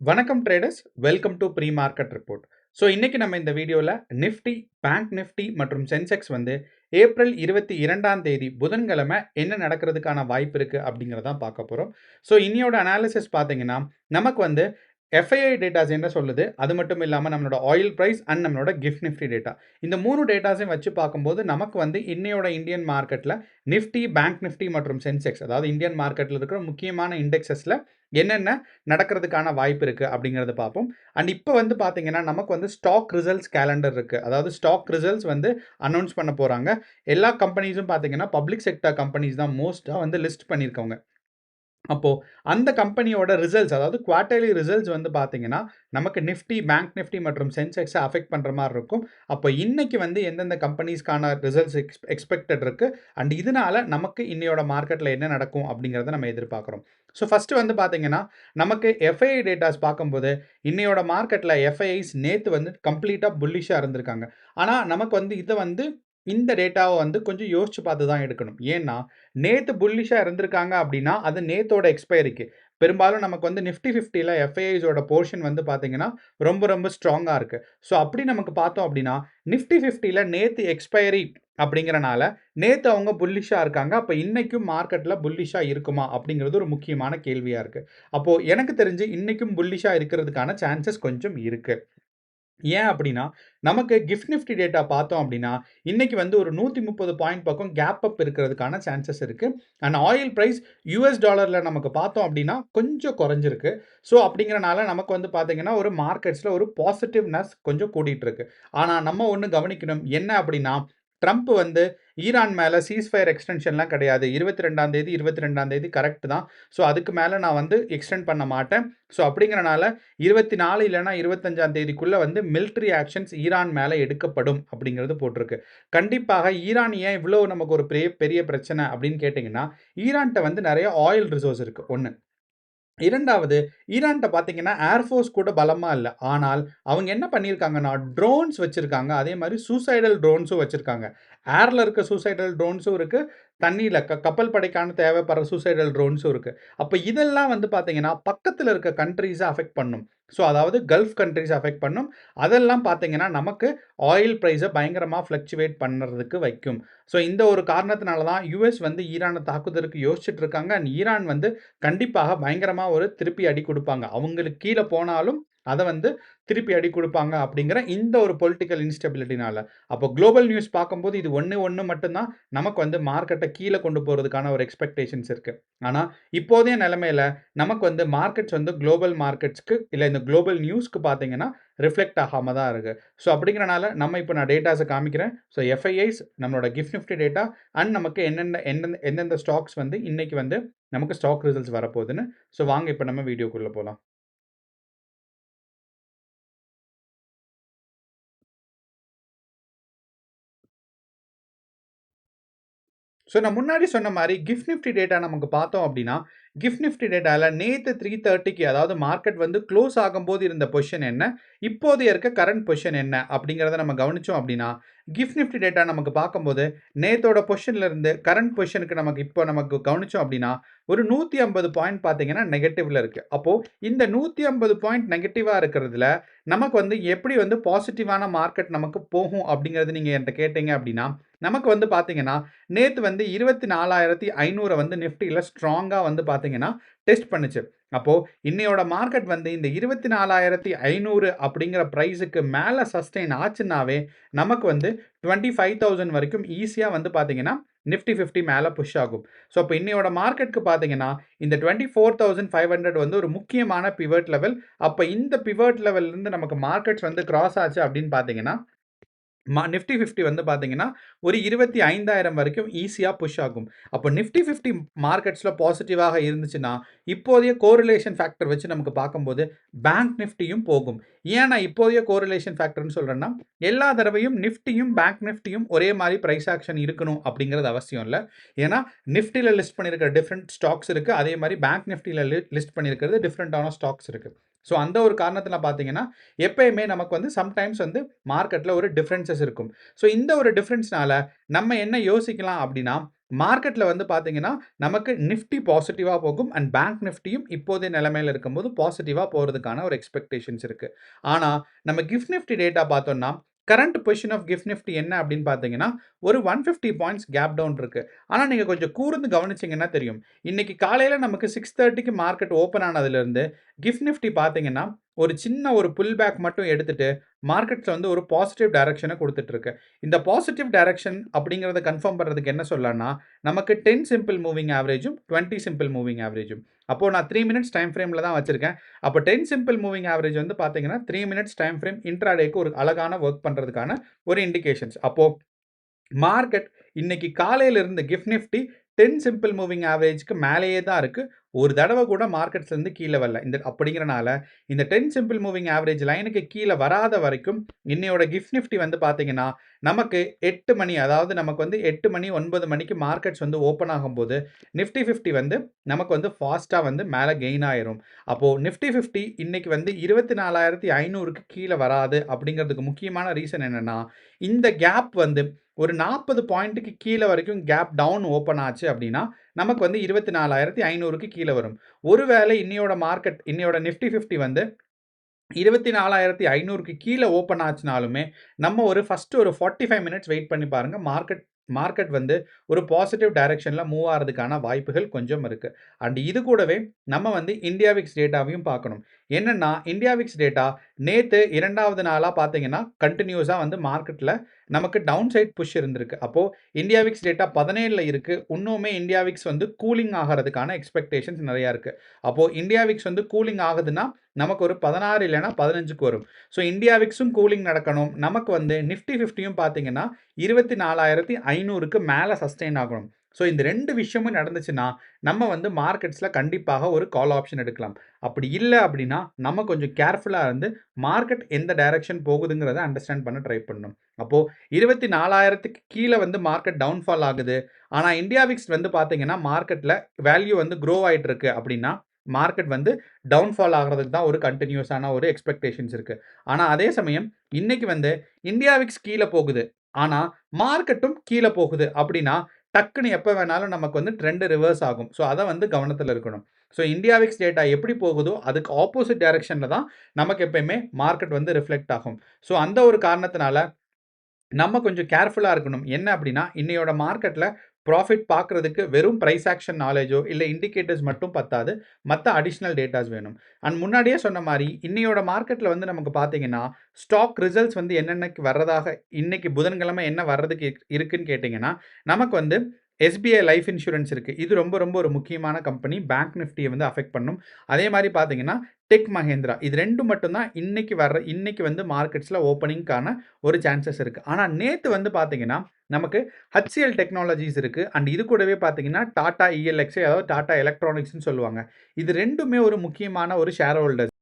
வணக்கம் traders, welcome to pre market report. இன்னைக்கு நம்ம இந்த வீடியோவில் நிஃப்டி, பேங்க் நிஃப்டி மற்றும் சென்செக்ஸ் ஏப்ரல் 22ஆம் தேதி புதன்கிழமை என்ன நடக்கிறதுக்கான வாய்ப்பு இருக்குது அப்படிங்கிறதான் பார்க்க போகிறோம். இன்னையோட அனாலிசிஸ் பார்த்தீங்கன்னா நமக்கு எஃப்ஐஐ டேட்டாஸ் என்ன சொல்லுது, அது மட்டும் இல்லாமல் நம்மளோட ஆயில் ப்ரைஸ் அண்ட் நம்மளோட கிஃப்ட் நிஃப்டி டேட்டா, இந்த 3 டேட்டாஸையும் வச்சு பார்க்கும்போது நமக்கு இன்னையோட இந்தியன் மார்க்கெட்டில் நிஃப்டி, பேங்க் நிஃப்டி மற்றும் சென்செக்ஸ், அதாவது இந்தியன் மார்க்கெட்டில் இருக்கிற முக்கியமான இண்டெக்ஸஸில் என்னென்ன நடக்கிறதுக்கான வாய்ப்பு இருக்குது அப்படிங்கிறத பார்ப்போம். அண்ட் இப்போ பார்த்தீங்கன்னா நமக்கு ஸ்டாக் ரிசல்ட்ஸ் கேலண்டர் இருக்குது. அதாவது ஸ்டாக் ரிசல்ட்ஸ் அனௌன்ஸ் பண்ண போகிறாங்க. எல்லா கம்பெனிஸும் பார்த்தீங்கன்னா பப்ளிக் செக்டர் கம்பெனிஸ் தான் மோஸ்ட்டாக லிஸ்ட் பண்ணியிருக்கவங்க. அப்போ அந்த கம்பெனியோட ரிசல்ட்ஸ், அதாவது குவார்ட்டர்லி ரிசல்ட்ஸ் பார்த்தீங்கன்னா நமக்கு நிஃப்டி, பேங்க் நிஃப்டி மற்றும் சென்செக்ஸை அஃபெக்ட் பண்ணுற மாதிரி இருக்கும். அப்போ இன்னைக்கு எந்தெந்த கம்பெனிஸ்க்கான ரிசல்ட்ஸ் எக்ஸ்பெக்டட் இருக்கு அண்ட் இதனால நமக்கு இன்னையோட மார்க்கெட்டில் என்ன நடக்கும் அப்படிங்கிறத நம்ம எதிர்பார்க்குறோம். ஃபர்ஸ்ட் பார்த்தீங்கன்னா நமக்கு எஃப்ஐஐ டேட்டாஸ் பார்க்கும்போது இன்னையோட மார்க்கெட்டில் எஃப்ஐஐஸ் நேற்று கம்ப்ளீட்டாக புல்லிஷாக இருந்திருக்காங்க. ஆனால் நமக்கு இதை இந்த டேட்டாவை கொஞ்சம் யோசிச்சு பார்த்து தான் எடுக்கணும். ஏன்னா நேத்து புல்லிஷா இருந்திருக்காங்க அப்படின்னா அது நேத்தோட எக்ஸ்பைரிக்கு. பெரும்பாலும் நமக்கு நிஃப்டி 50ல எஃப்ஐஐஸோட போர்ஷன் பார்த்தீங்கன்னா ரொம்ப ரொம்ப ஸ்ட்ராங்கா இருக்கு. அப்படி நமக்கு பார்த்தோம் அப்படின்னா நிஃப்டி 50ல நேத்து எக்ஸ்பைரி அப்படிங்கிறனால நேத்து அவங்க புல்லிஷா இருக்காங்க. அப்ப இன்னைக்கும் மார்க்கெட்ல புல்லிஷா இருக்குமா அப்படிங்கிறது ஒரு முக்கியமான கேள்வியா இருக்கு. அப்போ எனக்கு தெரிஞ்சு இன்னைக்கும் புல்லிஷா இருக்கிறதுக்கான சான்சஸ் கொஞ்சம் இருக்கு. ஏன் அப்படின்னா நமக்கு கிஃப்ட் நிஃப்டி டேட்டா பார்த்தோம் அப்படின்னா இன்னைக்கு ஒரு 130 பாயிண்ட் பக்கம் கேப் அப் இருக்கிறதுக்கான சான்சஸ் இருக்கு. அண்ட் ஆயில் பிரைஸ் யூஎஸ் டாலர்ல நமக்கு பார்த்தோம் அப்படின்னா கொஞ்சம் குறைஞ்சிருக்கு. அப்படிங்கிறனால நமக்கு பார்த்தீங்கன்னா ஒரு மார்க்கெட்ஸ்ல ஒரு பாசிட்டிவ்னஸ் கொஞ்சம் கூட்டிட்டு இருக்கு. ஆனால் நம்ம ஒன்று கவனிக்கணும், என்ன அப்படின்னா ட்ரம்ப் ஈரான் மேலே சீஸ்ஃபயர் எக்ஸ்டென்ஷன்லாம் கிடையாது. 22ஆம் தேதி 22ஆம் தேதி கரெக்ட் தான். அதுக்கு மேலே நான் எக்ஸ்டெண்ட் பண்ண மாட்டேன். அப்படிங்கிறனால 24 இல்லைனா 25ஆம் தேதிக்குள்ளே மிலிட்ரி ஆக்ஷன்ஸ் ஈரான் மேலே எடுக்கப்படும் அப்படிங்கிறது போட்டிருக்கு. கண்டிப்பாக ஈரான் ஏன் இவ்வளோ நமக்கு ஒரு பெரிய பெரிய பிரச்சனை அப்படின்னு கேட்டிங்கன்னா ஈரான்கிட்ட நிறைய ஆயில் ரிசோர்ஸ் இருக்குது. ஒன்று. இரண்டாவது, ஈரான்ட்ட பார்த்தீங்கன்னா ஏர்ஃபோர்ஸ் கூட பலமா இல்ல. ஆனால் அவங்க என்ன பண்ணியிருக்காங்கன்னா ட்ரோன்ஸ் வச்சிருக்காங்க. அதே மாதிரி சூசைடல் ட்ரோன்ஸும் வச்சிருக்காங்க. ஏர்ல இருக்க சூசைடல் ட்ரோன்ஸும் இருக்கு. தண்ணீல கப்பல் படைக்கான தேவைப்படுற சூசைடல் ட்ரோன்ஸும் இருக்கு. அப்ப இதெல்லாம் பார்த்தீங்கன்னா பக்கத்துல இருக்க கண்ட்ரீஸ அஃபெக்ட் பண்ணும். அதாவது கல்ஃப் கண்ட்ரீஸ் அஃபெக்ட் பண்ணும். அதெல்லாம் பார்த்தீங்கன்னா நமக்கு ஆயில் பிரைஸ பயங்கரமா ஃப்ளக்சுவேட் பண்ணுறதுக்கு வைக்கும். இந்த ஒரு காரணத்தினால தான் யுஎஸ் ஈரானை தாக்குதலுக்கு யோசிச்சுட்டு இருக்காங்க. அண்ட் ஈரான் கண்டிப்பாக பயங்கரமா ஒரு திருப்பி அடி கொடுப்பாங்க. அவங்களுக்கு கீழே போனாலும் அதை திருப்பி அடி கொடுப்பாங்க அப்படிங்கிற இந்த ஒரு பொலிட்டிக்கல் இன்ஸ்டெபிலிட்டினால. அப்போ குளோபல் நியூஸ் பார்க்கும்போது இது ஒன்று மட்டும்தான் நமக்கு மார்க்கெட்டை கீழே கொண்டு போகிறதுக்கான ஒரு எக்ஸ்பெக்டேஷன்ஸ் இருக்கு. ஆனால் இப்போதைய நிலைமையில நமக்கு மார்க்கெட்ஸ் குளோபல் மார்க்கெட்ஸ்க்கு இல்லை இந்த குளோபல் நியூஸ்க்கு பார்த்தீங்கன்னா ரிஃப்ளெக்ட் ஆகாம தான் இருக்கு. அப்படிங்கிறனால நம்ம இப்போ நான் டேட்டாஸை காமிக்கிறேன். எஃப்ஐஐஸ், நம்மளோட கிஃப்ட் நிஃப்டி டேட்டா அண்ட் நமக்கு எந்தெந்த ஸ்டாக்ஸ் இன்னைக்கு நமக்கு ஸ்டாக் ரிசல்ட்ஸ் வரப்போகுதுன்னு. வாங்க இப்போ நம்ம வீடியோக்குள்ளே போகலாம். நான் முன்னாடி சொன்ன மாதிரி கிஃப்ட் நிஃப்டி டேட்டா நமக்கு பார்த்தோம் அப்படின்னா கிஃப்ட் நிஃப்டி டேட்டாவில் நேற்று 3:30க்கு, அதாவது மார்க்கெட் க்ளோஸ் ஆகும்போது இருந்த பொசிஷன் என்ன, இப்போதைய இருக்க கரண்ட் பொசிஷன் என்ன அப்படிங்கிறத நம்ம கவனிச்சோம் அப்படின்னா கிஃப்ட் நிஃப்டி டேட்டா நமக்கு பார்க்கும்போது நேத்தோட பொசிஷன்ல இருந்து கரண்ட் பொசிஷனுக்கு நமக்கு கவனிச்சோம் அப்படின்னா ஒரு 150 பாயிண்ட் பார்த்தீங்கன்னா நெகட்டிவ்ல இருக்கு. அப்போ இந்த 150 பாயிண்ட் நெகட்டிவா இருக்கிறதுல நமக்கு எப்படி பாசிட்டிவான மார்க்கெட் நமக்கு போகும் அப்படிங்கிறது நீங்க என்கிட்ட கேட்டீங்க அப்படின்னா நமக்கு பார்த்தீங்கன்னா நேத்து 24,500 நிஃப்டியில் ஸ்ட்ராங்காக பார்த்தீங்கன்னா டெஸ்ட் பண்ணுச்சு. அப்போ இன்னையோட மார்க்கெட் இந்த 24,500 அப்படிங்கிற பிரைஸுக்கு மேலே சஸ்டெயின் ஆச்சுன்னாவே நமக்கு 25,000 வரைக்கும் ஈஸியாக பார்த்தீங்கன்னா நிஃப்டி 50 மேலே புஷ் ஆகும். அப்போ இன்னையோட மார்க்கெட்டுக்கு பார்த்தீங்கன்னா இந்த 24,500 ஒரு முக்கியமான பிவட் லெவல். அப்போ இந்த பிவட் லெவல்லேருந்து நமக்கு மார்க்கெட்ஸ் கிராஸ் ஆச்சு அப்படின்னு பார்த்தீங்கன்னா நிஃப்டி 50 பார்த்தீங்கன்னா ஒரு 25,000 வரைக்கும் ஈஸியாக புஷ் ஆகும். அப்போ நிஃப்டி 50 மார்க்கெட்ஸில் பாசிட்டிவாக இருந்துச்சுன்னா இப்போதைய கோரிலேஷன் ஃபேக்டர் வச்சு நமக்கு பார்க்கும்போது பேங்க் நிஃப்டியும் போகும். ஏன் நான் இப்போதைய கோரிலேஷன் ஃபேக்டர்னு சொல்கிறேன்னா எல்லா தடவையும் நிஃப்டியும் பேங்க் நிஃப்டியும் ஒரே மாதிரி ப்ரைஸ் ஆக்ஷன் இருக்கணும் அப்படிங்கிறது அவசியம் இல்லை. ஏன்னா நிஃப்டியில் லிஸ்ட் பண்ணியிருக்கிற டிஃப்ரெண்ட் ஸ்டாக்ஸ் இருக்குது, அதே மாதிரி பேங்க் நிஃப்டியில் லிஸ்ட் பண்ணியிருக்கிறது டிஃப்ரெண்ட்டான ஸ்டாக்ஸ் இருக்குது. அந்த ஒரு காரணத்தில் பார்த்தீங்கன்னா எப்பயுமே நமக்கு சம்டைம்ஸ் மார்க்கெட்டில் ஒரு டிஃப்ரென்சஸ் இருக்கும். இந்த ஒரு டிஃப்ரென்ஸ்னால நம்ம என்ன யோசிக்கலாம் அப்படின்னா மார்க்கெட்ல வந்து பார்த்தீங்கன்னா, நமக்கு நிஃப்டி பாசிட்டிவா போகும் அண்ட் பேங்க் நிஃப்டியும் இப்போதைய நிலைமையில இருக்கும்போது பாசிட்டிவா போறதுக்கான ஒரு எக்ஸ்பெக்டேஷன்ஸ் இருக்கு. ஆனா, நம்ம கிஃப்ட் நிஃப்டி டேட்டா பார்த்தோம்னா, current position of GIFT Nifty என்ன அப்படின்னு பார்த்தீங்கன்னா, ஒரு 150 பாயிண்ட்ஸ் கேப் டவுன் இருக்கு. ஆனா, நீங்க கொஞ்சம் கூர்ந்து கவனிச்சீங்கன்னா தெரியும். இன்னைக்கு காலையில நமக்கு 6:30க்கு மார்க்கெட் ஓப்பன் ஆனதிலிருந்து, கிஃப்ட் நிஃப்டி பார்த்தீங்கன்னா, ஒரு சின்ன ஒரு புல் பேக் மட்டும் எடுத்துட்டு, மார்க்கெட்ல வந்து ஒரு பாசிட்டிவ் டைரக்ஷன குடுத்துட்டு இருக்கு. இந்த பாசிட்டிவ் டைரக்ஷன் அப்படிங்கிறத கன்ஃபார்ம் பண்றதுக்கு என்ன சொல்லலாம்னா, நமக்கு 10 சிம்பிள் மூவிங் ஆவரேஜும், 20 சிம்பிள் மூவிங் ஆவரேஜும். அப்போ நான் 3 மினிட்ஸ் டைம் ஃப்ரேம்ல தான் வச்சிருக்கேன். அப்போ 10 சிம்பிள் மூவிங் ஆவரேஜ் வந்து பார்த்தீங்கன்னா, 3 மினிட்ஸ் டைம் ஃப்ரேம் இன்ட்ராடேக்கு ஒரு அழகான வொர்க் பண்றதுக்கான ஒரு இண்டிகேஷன்ஸ். அப்போ மார்க்கெட் இன்னைக்கு காலையில இருந்து கிஃப்ட் நிஃப்டி 10 சிம்பிள் மூவிங் ஆவரேஜ்க்கு மேலேயே தான் இருக்கு. ஒரு தடவ கூட மார்க்கெட்ஸ்ல இருந்து கீழ வரல. அப்படிங்கிறனால இந்த 10 சிம்பிள் மூவிங் ஆவரேஜ் லைனுக்கு கீழ வராத வரைக்கும் இன்னையோட கிஃப்ட் நிஃப்டி வந்து பார்த்தீங்கன்னா, நமக்கு 8 மணி அதாவது நமக்கு வந்து 8 மணி 9 மணிக்கு மார்க்கெட்ஸ் வந்து ஓப்பன் ஆகும்போது, நிஃப்டி 50 வந்து நமக்கு வந்து ஃபாஸ்ட்டா வந்து மேல கெயின் ஆயிரும். அப்போ நிஃப்டி 50 இன்னைக்கு வந்து 24,500க்கு கீழ வராது அப்படிங்கிறதுக்கு முக்கியமான ரீசன் என்னன்னா, இந்த கேப் வந்து ஒரு 40 பாயிண்ட்டுக்கு கீழ வரைக்கும் கேப் டவுன் ஓப்பன் ஆச்சு அப்படின்னா, நமக்கு வந்து 24,500க்கு கீழ வரும். ஒருவேளை இன்னையோட நிஃப்டி 50 வந்து 24,500க்கு கீழ ஓப்பன் ஆச்சுனாலுமே, நம்ம ஒரு ஃபர்ஸ்ட் ஒரு 45 மினிட்ஸ் வெயிட் பண்ணி பாருங்க. மார்க்கெட் மார்க்கெட் வந்து ஒரு பாசிட்டிவ் டைரக்ஷன்ல மூவ் ஆறதுக்கான வாய்ப்புகள் கொஞ்சம் இருக்கு. அண்ட் இது கூடவே நம்ம வந்து இந்தியா விக்ஸ் டேட்டாவையும் பார்க்கணும். என்னன்னா, இந்தியா விக்ஸ் டேட்டா நேத்து 2வது நாளா பார்த்தீங்கன்னா, கன்டினியூஸா வந்து மார்க்கெட்ல நமக்கு டவுன் சைட் புஷ் இருந்திருக்கு. அப்போ இந்தியா விக்ஸ் டேட்டா 17ல இருக்கு. இன்னுமே இந்தியா விக்ஸ் வந்து கூலிங் ஆகறதுக்கான எக்ஸ்பெக்டேஷன்ஸ் நெறைய இருக்கு. அப்போ இந்தியா விக்ஸ் வந்து கூலிங் ஆகுதுன்னா, நமக்கு ஒரு 16 இல்லன்னா 15க்கு வரும். ஸோ இந்தியா விக்ஸும் கூலிங் நடக்கணும். நமக்கு வந்து நிஃப்டி 50யும் பார்த்தீங்கன்னா, 24,500க்கு மேல சஸ்டெயின் ஆகணும். ஸோ இந்த 2 விஷயமும் நடந்துச்சுன்னா, நம்ம வந்து மார்க்கெட்ஸ்ல கண்டிப்பாக ஒரு கால் ஆப்ஷன் எடுக்கலாம். அப்படி இல்ல அப்படின்னா, நம்ம கொஞ்சம் கேர்ஃபுல்லா இருந்து மார்க்கெட் எந்த டைரக்ஷன் போகுதுங்கிறத அண்டர்ஸ்டாண்ட் பண்ண ட்ரை பண்ணணும். அப்போ 24,000க்கு கீழ வந்து மார்க்கெட் டவுன்ஃபால் ஆகுது. ஆனா இந்தியா விக்ஸ் வந்து பார்த்தீங்கன்னா, மார்க்கெட்ல வேல்யூ வந்து குரோ ஆயிட்டு இருக்கு அப்படின்னா, மார்க்கெட் வந்து டவுன்ஃபால் ஆகுறதுக்கு தான் ஒரு கன்டினியூஸான ஒரு எக்ஸ்பெக்டேஷன்ஸ் இருக்கு. ஆனா அதே சமயம் இன்னைக்கு வந்து இந்தியா விக்ஸ் கீழ போகுது. ஆனா மார்க்கெட்டும் கீழ போகுது அப்படின்னா, டக்குன்னு எப்ப வேணாலும் நமக்கு வந்து ட்ரெண்ட் ரிவர்ஸ் ஆகும். ஸோ அத வந்து கவனத்துல இருக்கணும். ஸோ இந்தியா விக்ஸ் டேட்டா எப்படி போகுதோ, அதுக்கு ஆப்போசிட் டைரக்ஷன்ல தான் நமக்கு எப்பயுமே மார்க்கெட் வந்து ரிஃப்ளெக்ட் ஆகும். ஸோ அந்த ஒரு காரணத்தினால நம்ம கொஞ்சம் கேர்ஃபுல்லா இருக்கணும். என்ன அப்டின்னா, இன்னையோட மார்க்கெட்ல ப்ராஃபிட் பார்க்குறதுக்கு வெறும் பிரைஸ் ஆக்ஷன் நாலேட்ஜோ, இல்ல இண்டிகேட்டர்ஸ் மட்டும் பத்தாது. மத்த அடிஷனல் டேட்டாஸ் வேணும். அண்ட் முன்னாடியே சொன்ன மாரி, இன்னையோட மார்க்கெட்ல வந்து நமக்கு பார்த்தீங்கன்னா, ஸ்டாக் ரிசல்ட்ஸ் வந்து என்னென்னக்கு வர்றதாக இன்னைக்கு புதன்கிழமை என்ன வர்றதுக்கு இருக்குன்னு கேட்டீங்கன்னா, நமக்கு வந்து எஸ்பிஐ லைஃப் இன்சூரன்ஸ் இருக்கு. இது ரொம்ப ரொம்ப ஒரு முக்கியமான கம்பெனி. பேங்க் நிஃப்டிய வந்து அஃபெக்ட் பண்ணும். அதே மாரி பார்த்தீங்கன்னா, டெக் மஹேந்திரா. இது 2 மட்டும் தான் இன்னைக்கு வந்து மார்க்கெட்ஸ்ல ஓப்பனிங்க்கான ஒரு சான்சஸ் இருக்கு. ஆனா நேத்து வந்து பார்த்தீங்கன்னா, நமக்கு HCL டெக்னாலஜிஸ் இருக்கு. அண்ட் இது கூடவே பார்த்தீங்கன்னா, டாடா ELXI அதாவது டாடா எலக்ட்ரானிக்ஸ்ன்னு சொல்லுவாங்க. இது 2மே ஒரு முக்கியமான ஒரு ஷேர் ஹோல்டர்ஸ்.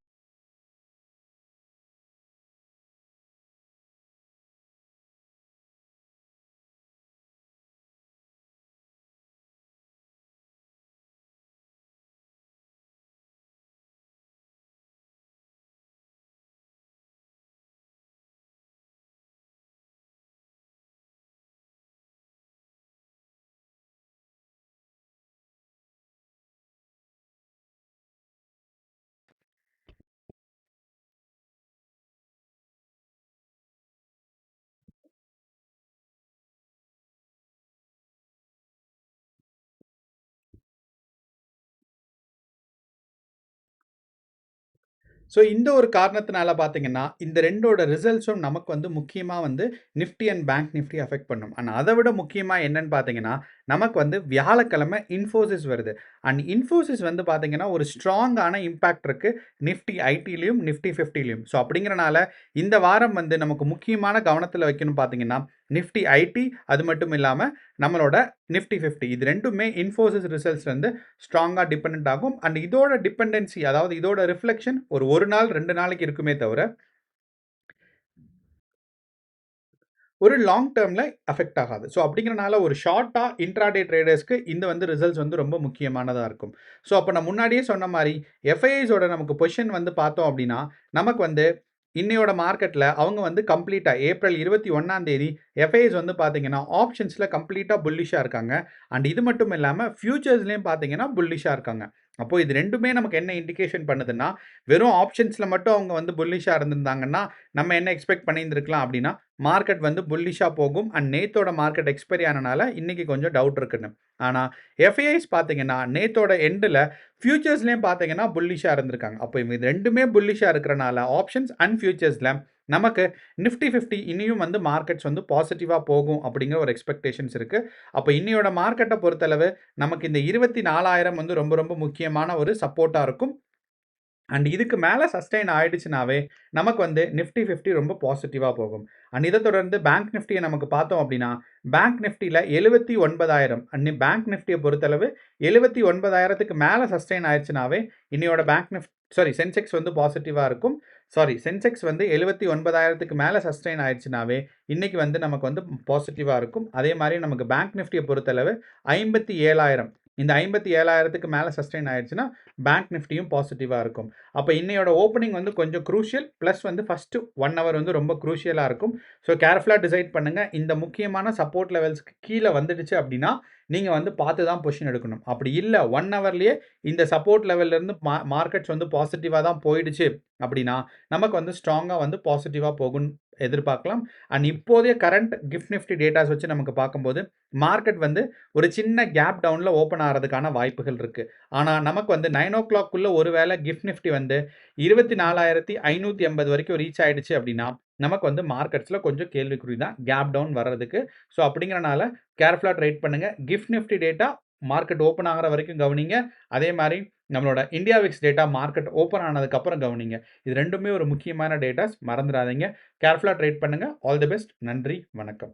ஸோ இந்த ஒரு காரணத்தினால பார்த்தீங்கன்னா, இந்த 2ஓட ரிசல்ட்ஸும் நமக்கு வந்து முக்கியமா வந்து Nifty and bank Nifty affect பண்ணும். ஆனா அத விட முக்கியமா என்னன்னு பார்த்தீங்கன்னா, நமக்கு வந்து வியாழக்கிழமை இன்ஃபோசிஸ் வருது. அண்ட் இன்ஃபோசிஸ் வந்து பார்த்தீங்கன்னா, ஒரு ஸ்ட்ராங்கான இம்பாக்ட் இருக்கு. நிஃப்டி ஐடிலயும், நிஃப்டி 50லயும். ஸோ அப்படிங்கிறனால இந்த வாரம் வந்து நமக்கு முக்கியமான கவனத்தில வைக்கணும் பார்த்தீங்கன்னா, நிஃப்டி ஐடி அது மட்டும் இல்லாம நம்மளோட நிஃப்டி 50 இது 2மே இன்ஃபோசிஸ் ரிசல்ட்ஸ் வந்து ஸ்ட்ராங்கா டிபெண்டன்ட் ஆகும். அண்ட் இதோட டிபெண்டன்சி அதாவது இதோட ரிஃப்ளெக்ஷன் ஒரு 1 நாள் 2 நாளைக்கு இருக்குமே தவிர, ஒரு லாங் டெர்ம்ல அஃபெக்ட் ஆகாது. ஸோ அப்படிங்கிறனால ஒரு ஷார்ட்டா இன்ட்ராடே ட்ரேடர்ஸ்க்கு இந்த வந்து ரிசல்ட்ஸ் வந்து ரொம்ப முக்கியமானதா இருக்கும். ஸோ அப்ப நான் முன்னாடியே சொன்ன மாரி எஃப்ஐஐஸோட நமக்கு பொசிஷன் வந்து பார்த்தோம் அப்படின்னா, நமக்கு வந்து இன்னையோட மார்க்கெட்ல அவங்க வந்து கம்ப்ளீட்டா ஏப்ரல் 21ஆம் தேதி எஃப்ஐஎஸ் வந்து பார்த்தீங்கன்னா, ஆப்ஷன்ஸ்ல கம்ப்ளீட்டா புல்லிஷா இருக்காங்க. அண்ட் இது மட்டும் இல்லாம ஃபியூச்சர்ஸ்லயும் பார்த்தீங்கன்னா, புல்லிஷா இருக்காங்க. அப்போ இது 2மே நமக்கு என்ன இண்டிகேஷன் பண்ணுதுன்னா, வெறும் ஆப்ஷன்ஸ்ல மட்டும் அவங்க வந்து புல்லிஷா இருந்திருந்தாங்கன்னா, நம்ம என்ன எக்ஸ்பெக்ட் பண்ணியிருந்திருக்கலாம் அப்படின்னா, மார்க்கெட் வந்து புல்லிஷா போகும். அண்ட் நேத்தோட மார்க்கெட் எக்ஸ்பைரி ஆனனால இன்னைக்கு கொஞ்சம் டவுட் இருக்குன்னு. ஆனா எஃப்ஐஐஸ் பார்த்தீங்கன்னா, நேத்தோட எண்டுல ஃபியூச்சர்ஸ்லயும் பார்த்தீங்கன்னா, புல்லிஷா இருந்திருக்காங்க. அப்போ இது 2மே புல்லிஷா இருக்கிறனால ஆப்ஷன்ஸ் அண்ட் ஃபியூச்சர்ஸ்ல நமக்கு நிஃப்டி 50 இனியும் வந்து மார்க்கெட்ஸ் வந்து பாசிட்டிவா போகும் அப்படிங்கிற ஒரு எக்ஸ்பெக்டேஷன்ஸ் இருக்கு. அப்போ இன்னையோட மார்க்கெட்ட பொறுத்தளவு நமக்கு இந்த 24,000 வந்து ரொம்ப ரொம்ப முக்கியமான ஒரு சப்போர்ட்டா இருக்கும். அண்ட் இதுக்கு மேல சஸ்டெயின் ஆயிடுச்சுனாவே, நமக்கு வந்து நிஃப்டி 50 ரொம்ப பாசிட்டிவா போகும். அண்ட் இத தொடர்ந்து பேங்க் நிஃப்டிய நமக்கு பார்த்தோம் அப்படின்னா, பேங்க் நிஃப்டில 79,000 அண்ட் பேங்க் நிஃப்டிய பொறுத்தளவு 79,000க்கு மேல சஸ்டெயின் ஆயிருச்சுனாவே, இன்னையோட சென்செக்ஸ் வந்து பாசிட்டிவா இருக்கும். சென்செக்ஸ் வந்து 79,000க்கு மேல சஸ்டெயின் ஆயிருச்சுனாவே, இன்னைக்கு வந்து நமக்கு வந்து பாசிட்டிவா இருக்கும். அதே மாரி நமக்கு பேங்க் நிஃப்டிய பொறுத்தளவு 57,000 இந்த 57,000க்கு மேல சஸ்டெயின் ஆயிருச்சுன்னா, பேங்க் நிஃப்டியும் பாசிட்டிவா இருக்கும். அப்ப இன்னையோட ஓப்பனிங் வந்து கொஞ்சம் க்ரூஷியல். பிளஸ் வந்து ஃபர்ஸ்ட் 1 ஹவர் வந்து ரொம்ப க்ரூஷியலா இருக்கும். ஸோ கேர்ஃபுல்லா டிசைட் பண்ணுங்க. இந்த முக்கியமான சப்போர்ட் லெவல்ஸ்க்கு கீழ வந்துடுச்சு அப்படின்னா, நீங்க வந்து பார்த்து தான் பொசிஷன் எடுக்கணும். அப்படி இல்ல 1 ஹவர்லயே இந்த சப்போர்ட் லெவல்ல இருந்து மார்க்கெட்ஸ் வந்து பாசிட்டிவா தான் போயிடுச்சு அப்படின்னா, நமக்கு வந்து ஸ்ட்ராங்கா வந்து பாசிட்டிவா போகும்னு எதிர்பார்க்கலாம். அண்ட் இப்போதைய கரண்ட் கிஃப்ட் நிஃப்டி டேட்டாஸ் வச்சு நமக்கு பார்க்கும்போது, மார்க்கெட் வந்து ஒரு சின்ன கேப் டவுன்ல ஓப்பன் ஆறதுக்கான வாய்ப்புகள் இருக்கு. ஆனா நமக்கு வந்து 9:00க்குள்ள ஒருவேளை கிஃப்ட் நிஃப்டி வந்து 24,580 வரைக்கும் ரீச் ஆயிடுச்சு அப்படின்னா, நமக்கு வந்து மார்க்கெட்ஸ்ல கொஞ்சம் கேள்விக்குறி தான் கேப் டவுன் வர்றதுக்கு. ஸோ அப்படிங்கிறனால கேர்ஃபுல்லா ட்ரேட் பண்ணுங்க. Gift Nifty data market open ஆகுற வரைக்கும் கவனிங்க. அதே மாரி நம்மளோட India Vicks data market open ஆனதுக்கு அப்புறம் கவனிங்க. இது 2மே ஒரு முக்கியமான டேட்டாஸ் மறந்துறாதீங்க. கேர்ஃபுல்லா ட்ரேட் பண்ணுங்க. All the best. நன்றி. வணக்கம்.